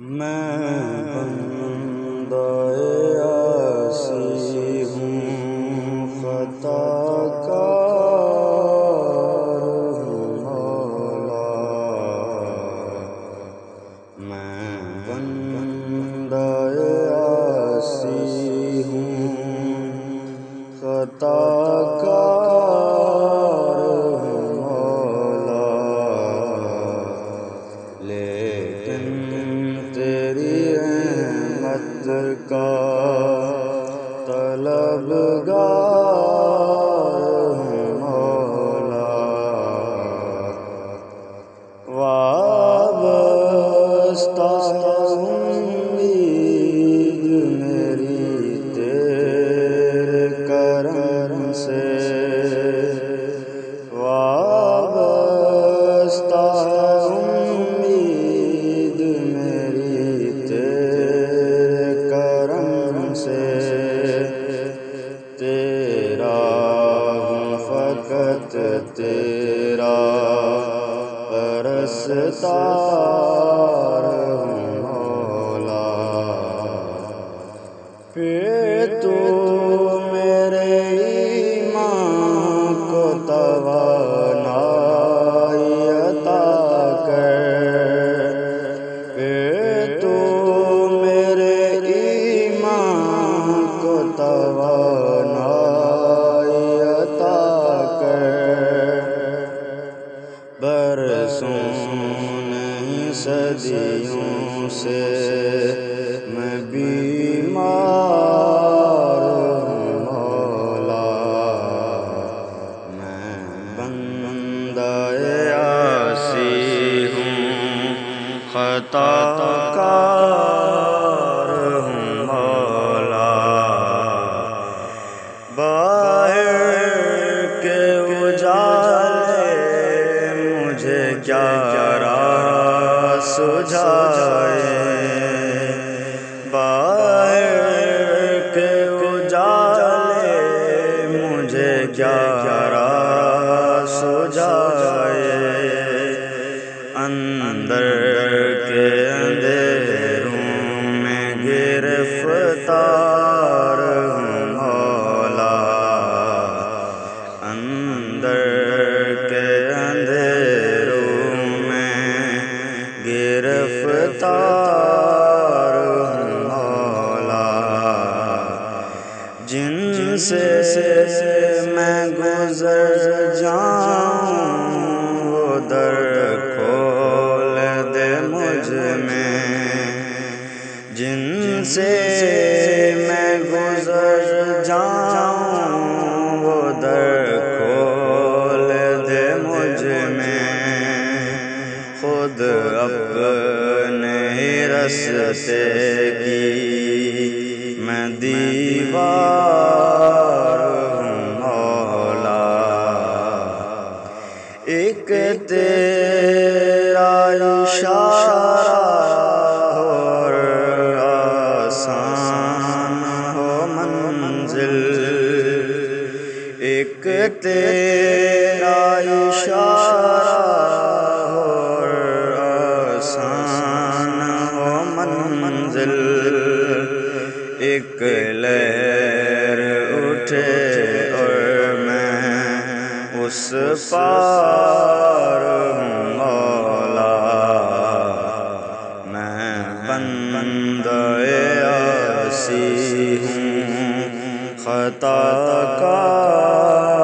میں بندہ عاصی ہوں، خطا کار ہوں مولا۔ میں بندہ عاصی ہوں، خطا کار ہوں مولا، لیکن تیری رحمت کا طلبگار ہوں مولا۔ وابستہ امید میری تیرے کرم سے، وابستہ امید میری تیرے کرم سے، تیرا ہوں فقط تیرا پرستار ہوں مولا۔ پھر تو میرے ایمان کو توانائی عطا کر، پھر تو میرے ایمان کو توانائی عطا کر۔ برسوں نہیں صدیوں سے میں بیمار ہوں مولا۔ میں بندہ عاصی ہوں، خطا کار ہوں مولا۔ باہر کے اجالے مجھے کیا راہ سجھائے، باہر کے اجالے مجھے کیا راہ سجھائے، اندر کے اندھیروں میں گرفتار ہوں مولا۔ اندر کے اندھیروں میں گرفتار ہوں مولا۔ جن سے میں گزر جاؤں وہ در کھول دے مجھ میں، جن سے میں گزر جاؤں وہ در کھول دے مجھ میں، خود اپنے ہی رستے کی میں دیوار ہوں مولا۔ ایک تیرا اشارہ اور آسان ہو منزل، ایک تیرا اشارہ اور آسان ہو منزل، ایک لہر اٹھے اور میں اس پار ہوں مولا۔ میں بندہ عاصی ہوں، خطا کار